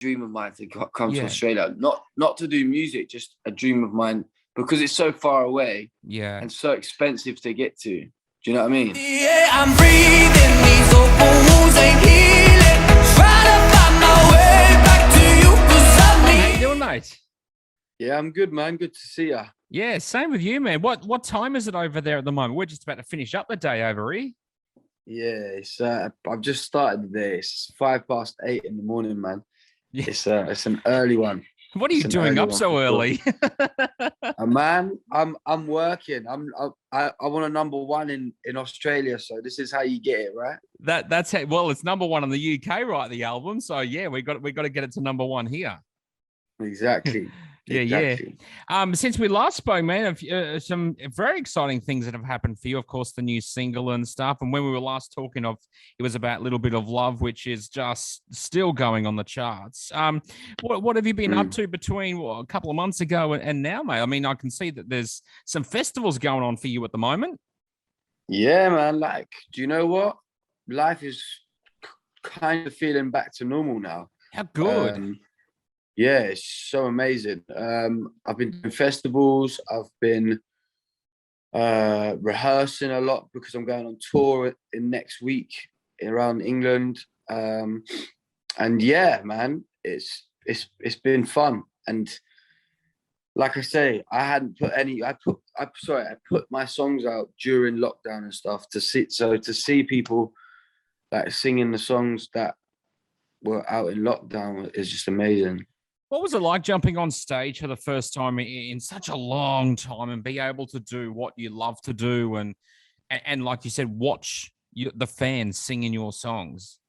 dream of mine to come to Yeah. Australia. Not to do music, just a dream of mine, because it's so far away Yeah. and so expensive to get to. Do you know what I mean? Yeah, I'm breathing, these open wounds ain't healing. Trying to find my way back to you, 'cause I How need. you doing, mate? Yeah, I'm good, man. Good to see ya. Yeah, same with you, man. What time is it over there at the moment? We're just about to finish up the day over here. Yeah, it's I've just started the day. It's 8:05 in the morning, man. Yeah. It's an early one. What are you It's an doing early up one so for sure. early? Man, I'm working. I want a number one in Australia, so this is how you get it, right? That's how, well, it's number one in the UK, right? The album. So yeah, we got to get it to number one here. Exactly. Yeah, exactly. yeah. Since we last spoke, man, some very exciting things that have happened for you. Of course, the new single and stuff. And when we were last talking of, it was about Little Bit of Love, which is just still going on the charts. What have you been up to between a couple of months ago and now, mate? I mean, I can see that there's some festivals going on for you at the moment. Yeah, man. Like, do you know what? Life is kind of feeling back to normal now. How good. Yeah, it's so amazing. I've been doing festivals. I've been rehearsing a lot because I'm going on tour in next week around England. And yeah, man, it's been fun. And like I say, I put my songs out during lockdown and stuff to see people like singing the songs that were out in lockdown is just amazing. What was it like jumping on stage for the first time in such a long time and be able to do what you love to do and like you said, watch the fans singing your songs?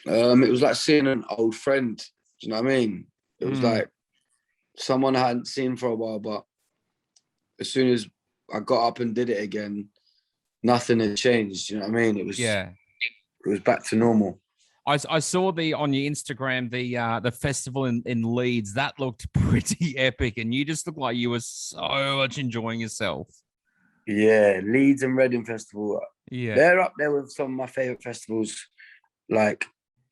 It was like seeing an old friend. Do you know what I mean? It was like someone I hadn't seen for a while, but as soon as I got up and did it again, nothing had changed. You know what I mean? It was back to normal. I saw on your Instagram the festival in Leeds. That looked pretty epic, and you just looked like you were so much enjoying yourself. Yeah, Leeds and Reading Festival. Yeah, they're up there with some of my favorite festivals, like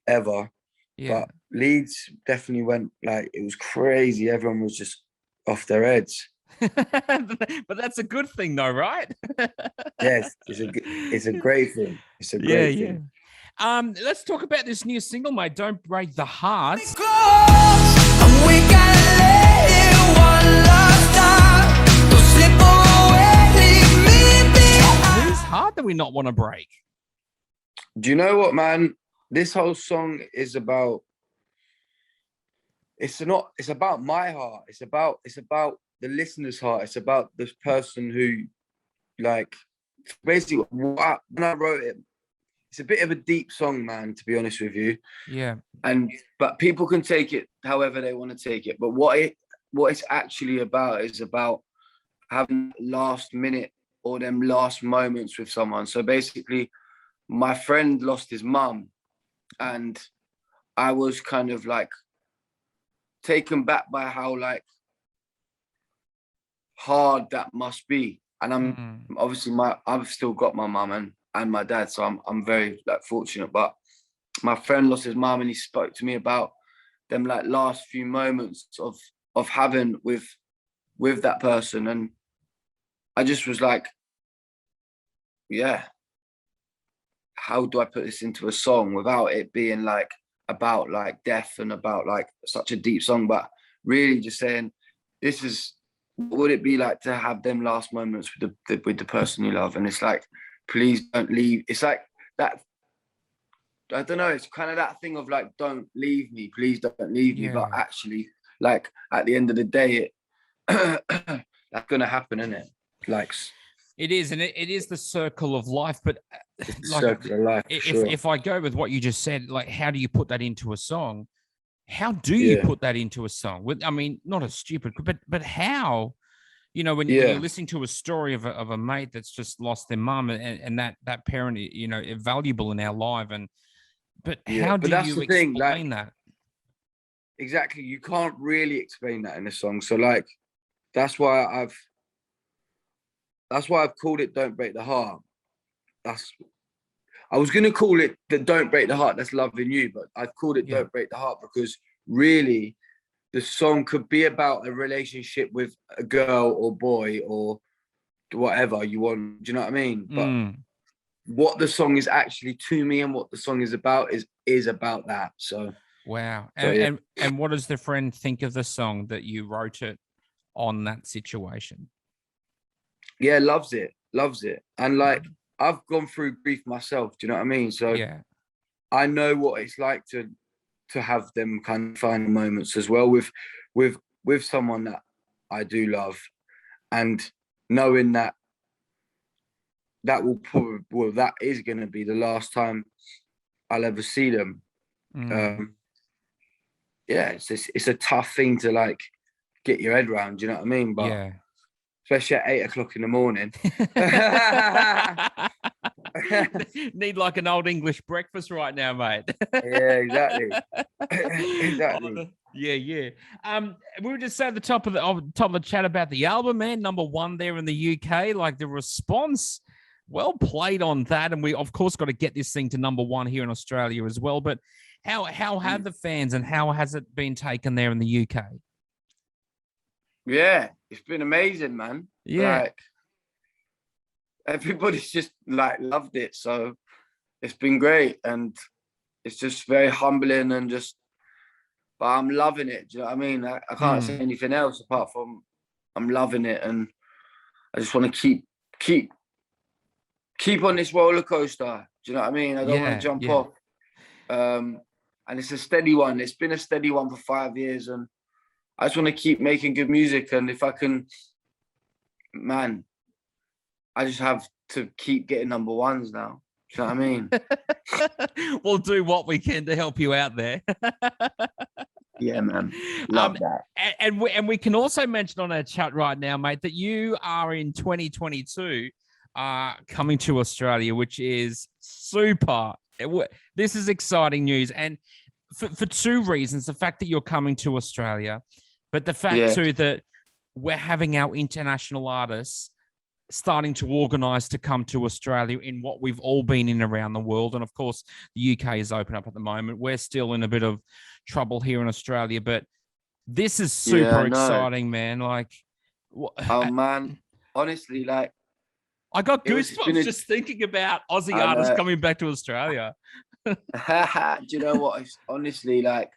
ever. Yeah. But Leeds definitely went, like, it was crazy. Everyone was just off their heads. But that's a good thing, though, right? Yes, it's a great thing. It's a great thing. Let's talk about this new single, mate. Don't Break the Heart. Whose heart do we not want to break? Do you know what, man? This whole song is about. It's about my heart. It's about the listener's heart. It's about this person who, like, basically, when I wrote it, it's a bit of a deep song, man, to be honest with you. Yeah. But people can take it however they want to take it. But what it's actually about is about having last minute or them last moments with someone. So basically, my friend lost his mum, and I was kind of like taken back by how like hard that must be. And I'm obviously I've still got my mum and my dad, so I'm very like fortunate. But my friend lost his mum, and he spoke to me about them like last few moments of having with that person, and I just was like, yeah, how do I put this into a song without it being like about like death and about like such a deep song, but really just saying, this is what would it be like to have them last moments with the person you love. And it's like, please don't leave. It's like that, I don't know, it's kind of that thing of like, don't leave me, please don't leave me. But actually, like at the end of the day, that's gonna happen, isn't it? Like, it is, and it is the circle of life. But like, circle of life, if I go with what you just said, like, how do you put that into a song? How do you put that into a song? I mean, not a stupid, but how? You know, when you're listening to a story of a mate that's just lost their mum, and that parent, you know, valuable in our life, but how do you explain that? Exactly, you can't really explain that in a song. So like, that's why I've called it "Don't Break the Heart." I was gonna call it the Don't Break the Heart, that's Loving You, but I've called it Don't Break the Heart because really the song could be about a relationship with a girl or boy or whatever you want. Do you know what I mean? But what the song is actually to me and what the song is about is about that. So wow. So, And what does the friend think of the song that you wrote it on that situation? yeah, loves it. And like I've gone through grief myself. Do you know what I mean? So I know what it's like to have them kind of final moments as well with someone that I do love, and knowing that will probably that is going to be the last time I'll ever see them. It's a tough thing to like get your head around. Do you know what I mean? But especially at 8 o'clock in the morning. Need like an old English breakfast right now, mate. Yeah, exactly. Exactly. Yeah. We were just at the top of the chat about the album, man. #1 there in the UK. Like the response, well played on that, and we of course got to get this thing to #1 here in Australia as well. But how have the fans and how has it been taken there in the UK? Yeah, it's been amazing, man. Yeah. Like, everybody's just like loved it. So it's been great. And it's just very humbling and but I'm loving it. Do you know what I mean? I can't say anything else apart from I'm loving it. And I just want to keep on this roller coaster. Do you know what I mean? I don't want to jump off. And it's a steady one. It's been a steady one for 5 years. And I just want to keep making good music. And if I can, man, I just have to keep getting #1s now. Do you know what I mean? We'll do what we can to help you out there. Yeah, man. Love that. And we can also mention on our chat right now, mate, that you are in 2022 coming to Australia, which is super. This is exciting news. And for 2 reasons. The fact that you're coming to Australia, but the fact too that we're having our international artists starting to organise to come to Australia in what we've all been in around the world. And of course, the UK is open up at the moment. We're still in a bit of trouble here in Australia, but this is super exciting, man. Like, oh man, honestly, like I got goosebumps just thinking about Aussie artists coming back to Australia. Do you know what? It's honestly like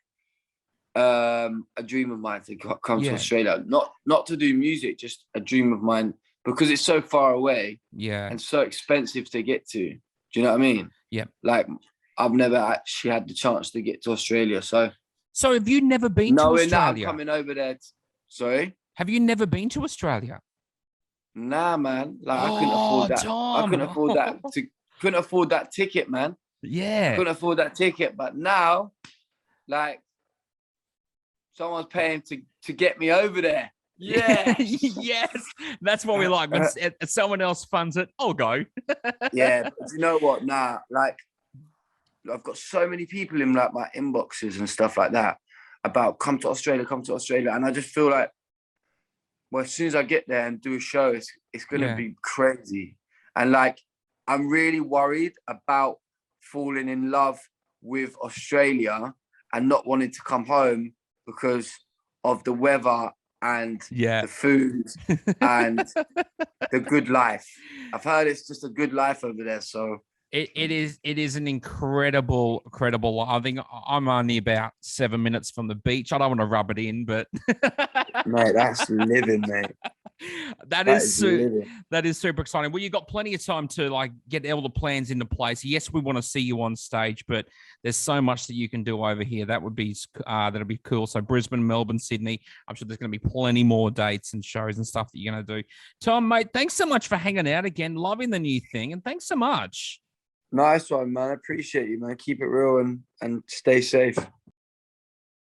a dream of mine to come to Australia. Not to do music, just a dream of mine. Because it's so far away, and so expensive to get to. Do you know what I mean? Yeah. Like I've never actually had the chance to get to Australia. So have you never been to Australia? That I'm coming over there. Sorry. Have you never been to Australia? Nah, man. Like I couldn't afford that. Tom. I couldn't afford that. Couldn't afford that ticket, man. Yeah. I couldn't afford that ticket, but now, like, someone's paying to get me over there. Yeah. Yes. That's what we like. When someone else funds it, I'll go. Yeah. But you know what? Nah, like I've got so many people in like my inboxes and stuff like that about come to Australia. And I just feel like, well, as soon as I get there and do a show, it's going to be crazy. And like, I'm really worried about falling in love with Australia and not wanting to come home because of the weather and the food and the good life. I've heard it's just a good life over there. So it is an incredible. I think I'm only about 7 minutes from the beach. I don't want to rub it in, but mate, that's living, mate. That is super exciting. Well, you've got plenty of time to like get all the plans into place. Yes, we want to see you on stage, but there's so much that you can do over here. That'll be cool. So Brisbane, Melbourne, Sydney. I'm sure there's going to be plenty more dates and shows and stuff that you're going to do. Tom, mate, thanks so much for hanging out again. Loving the new thing, and thanks so much. Nice one, man. I appreciate you, man. Keep it real and stay safe.